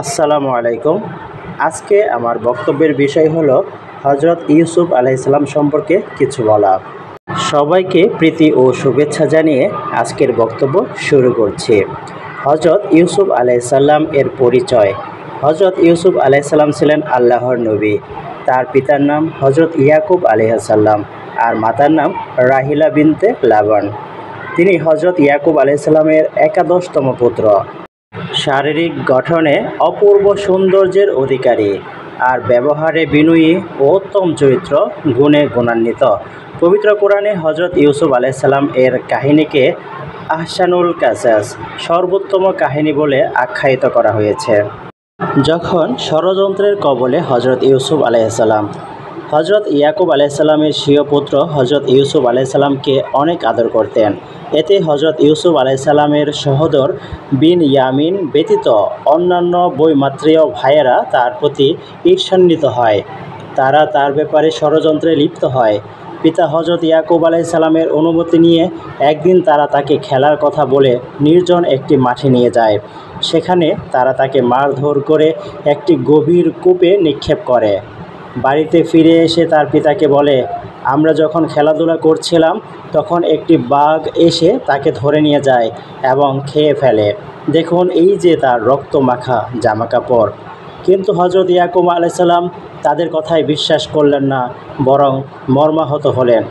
আসসালামু আলাইকুম। আজকে আমার বক্তব্যের বিষয় হলো হজরত ইউসুফ আলাইহিসসালাম সম্পর্কে কিছু বলা। সবাইকে প্রীতি ও শুভেচ্ছা জানিয়ে আজকের বক্তব্য শুরু করছি। হজরত ইউসুফ আলাইহিসসালাম এর পরিচয়। হজরত ইউসুফ আলাইহিসসালাম ছিলেন আল্লাহর নবী। তার পিতার নাম হজরত ইয়াকুব আলাইহিসসালাম আর মাতার নাম রাহিলা বিনতে লাবান। তিনি হজরত ইয়াকুব আলাইহিসসালামের একাদশতম পুত্র। শারীরিক গঠনে অপূর্ব সৌন্দর্যের অধিকারী আর ব্যবহারে বিনয়ী ও উত্তম চরিত্র গুণে গুণান্বিত। পবিত্র কোরআনে হজরত ইউসুফ আলাইহিসসালাম এর কাহিনীকে আহসানুল কাসাস, সর্বোত্তম কাহিনী বলে আখ্যায়িত করা হয়েছে। যখন ষড়যন্ত্রের কবলে হজরত ইউসুফ আলাইহিসসালাম, হজরত ইয়াকুব আলাইহিসসালামের স্বীয় পুত্র হজরত ইউসুফ আলাইহিসসালামকে অনেক আদর করতেন। এতে হজরত ইউসুফ আলাইহিসসালামের সহোদর বিন ইয়ামিন ব্যতীত অন্যান্য বৈমাত্রেয় ভাইয়েরা তার প্রতি ঈর্ষান্বিত হয়। তারা তার ব্যাপারে ষড়যন্ত্রে লিপ্ত হয়। পিতা হজরত ইয়াকুব আলাইহিসসালামের অনুমতি নিয়ে একদিন তারা তাকে খেলার কথা বলে নির্জন একটি মাঠে নিয়ে যায়। সেখানে তারা তাকে মারধর করে একটি গভীর কূপে নিক্ষেপ করে। বাড়িতে ফিরে এসে তার পিতাকে বলে, আমরা যখন খেলাধুলা করছিলাম তখন একটি বাঘ এসে তাকে ধরে নিয়ে যায় এবং খেয়ে ফেলে। দেখুন, এই যে তার রক্তমাখা জামাকাপড়। কিন্তু হজরত ইয়াকুব আলাইহিসসালাম তাদের কথায় বিশ্বাস করলেন না, বরং মর্মাহত হলেন।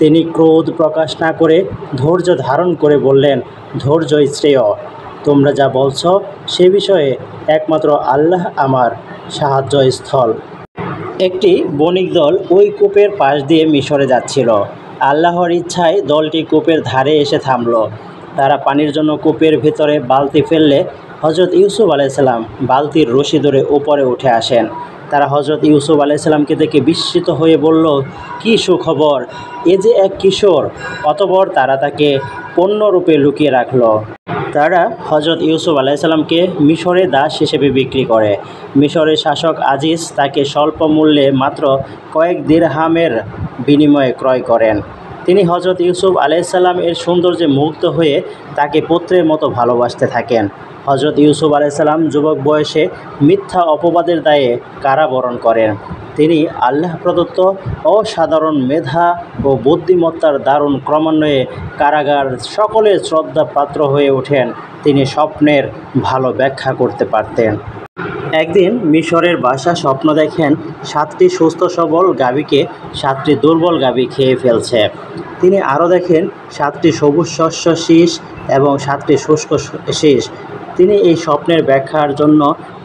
তিনি ক্রোধ প্রকাশ না করে ধৈর্য ধারণ করে বললেন, ধৈর্যই শ্রেয়। তোমরা যা বলছ সে বিষয়ে একমাত্র আল্লাহ আমার সাহায্যস্থল। একটি বণিক দল ওই কূপের পাশ দিয়ে মিশরে যাচ্ছিল। আল্লাহর ইচ্ছায় দলটি কূপের ধারে এসে থামল। তারা পানির জন্য কূপের ভেতরে বালতি ফেললে হজরত ইউসুফ আলাইহিসসালাম বালতির রশি ধরে উপরে উঠে আসেন। তারা হজরত ইউসুফ আলাইহিসসালামকে দেখে বিস্মিত হয়ে বলল, কী সুখবর, এ যে এক কিশোর। অতঃপর তারা তাকে পণ্যরূপে লুকিয়ে রাখল। তারা হজরত ইউসুফ আলাইহিসসালামকে মিশরে দাস হিসেবে বিক্রি করে। মিশরের শাসক আজিজ তাকে স্বল্প মূল্যে মাত্র কয়েক দিরহামের বিনিময়ে ক্রয় করেন। তিনি হজরত ইউসুফ আলাইহিসসালাম এর সৌন্দর্যে মুগ্ধ হয়ে তাকে পুত্রের মতো ভালোবাসতে থাকেন। হজরত ইউসুফ আলাইহিসসালাম যুবক বয়সে মিথ্যা অপবাদের দায়ে কারাবরণ করেন। তিনি আল্লাহ প্রদত্ত অসাধারণ মেধা ও বুদ্ধিমত্তার দারুণ ক্রমান্বয়ে কারাগার সকলের শ্রদ্ধা পাত্র হয়ে ওঠেন। তিনি স্বপ্নের ভালো ব্যাখ্যা করতে পারতেন। একদিন মিশরের বাদশা স্বপ্ন দেখেন 7টি সুস্থ সবল গাভীকে 7টি দুর্বল গাভী খেয়ে ফেলছে। তিনি আরও দেখেন 7টি সবুজ শস্য শীষ এবং 7টি শুষ্ক শীষ। তিনি এই স্বপ্নের ব্যাখ্যার জন্য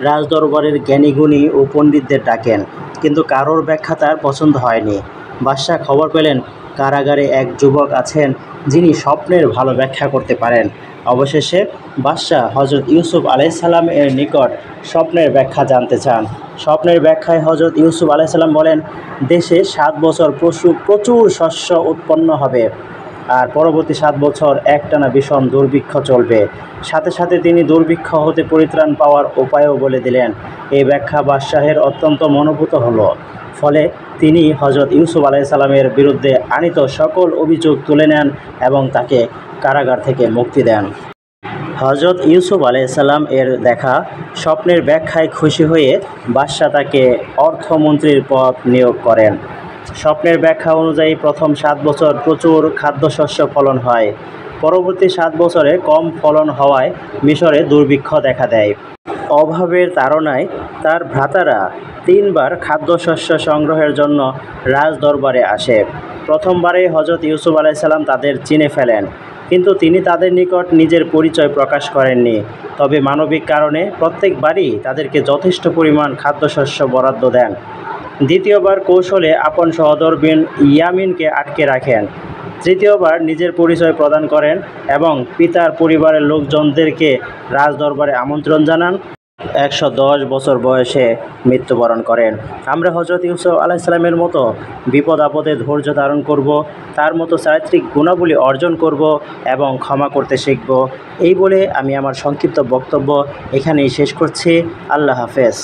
রাজদরবারের জ্ঞানীগুণী ও পণ্ডিতদের ডাকেন, কিন্তু কারোর ব্যাখ্যা তার পছন্দ হয়নি। বাদশা খবর পেলেন কারাগারে এক যুবক আছেন যিনি স্বপ্নের ভালো ব্যাখ্যা করতে পারেন। অবশেষে বাদশা হজরত ইউসুফ আলাইহিসসালাম এর নিকট স্বপ্নের ব্যাখ্যা জানতে চান। স্বপ্নের ব্যাখ্যায় হজরত ইউসুফ আলাইহিসসালাম বলেন, দেশে 7 বছর প্রচুর শস্য উৎপন্ন হবে আর পরবর্তী 7 বছর একটানা ভীষণ দুর্ভিক্ষ চলবে। সাথে সাথে তিনি দুর্ভিক্ষ হতে পরিত্রাণ পাওয়ার উপায়ও বলে দিলেন। এই ব্যাখ্যা বাদশাহের অত্যন্ত মনোভূত হলো। ফলে তিনি হজরত ইউসুফ আলাইহিসসালামের বিরুদ্ধে আনীত সকল অভিযোগ তুলে নেন এবং তাকে কারাগার থেকে মুক্তি দেন। হজরত ইউসুফ আলাইহিসসালাম এর দেখা স্বপ্নের ব্যাখ্যায় খুশি হয়ে বাদশা তাকে অর্থমন্ত্রীর পদ নিয়োগ করেন। স্বপ্নের ব্যাখ্যা অনুযায়ী প্রথম 7 বছর প্রচুর খাদ্যশস্য ফলন হয়। পরবর্তী 7 বছরে কম ফলন হওয়ায় মিশরে দুর্ভিক্ষ দেখা দেয়। অভাবের তাড়নায় তার ভ্রাতারা 3 বার খাদ্যশস্য সংগ্রহের জন্য রাজদরবারে আসে। প্রথমবারে হজরত ইউসুফ আলাইহিসসালাম তাদের চিনে ফেলেন, কিন্তু তিনি তাদের নিকট নিজের পরিচয় প্রকাশ করেননি। তবে মানবিক কারণে প্রত্যেকবারই তাদেরকে যথেষ্ট পরিমাণ খাদ্যশস্য বরাদ্দ দেন। দ্বিতীয়বার কৌশলে আপন সহোদর বিন ইয়ামিনকে আটকে রাখেন। তৃতীয়বার নিজের পরিচয় প্রদান করেন এবং পিতার পরিবারের লোকজনদেরকে রাজদরবারে আমন্ত্রণ জানান। 110 বছর বয়সে মৃত্যুবরণ করেন। আমরা হজরত ইউসুফ আলাইহিসসালামের মতো বিপদ আপদে ধৈর্য ধারণ করব, তার মতো চারিত্রিক গুণাবলী অর্জন করব এবং ক্ষমা করতে শিখব। এই বলে আমি আমার সংক্ষিপ্ত বক্তব্য এখানেই শেষ করছি। আল্লাহ হাফেজ।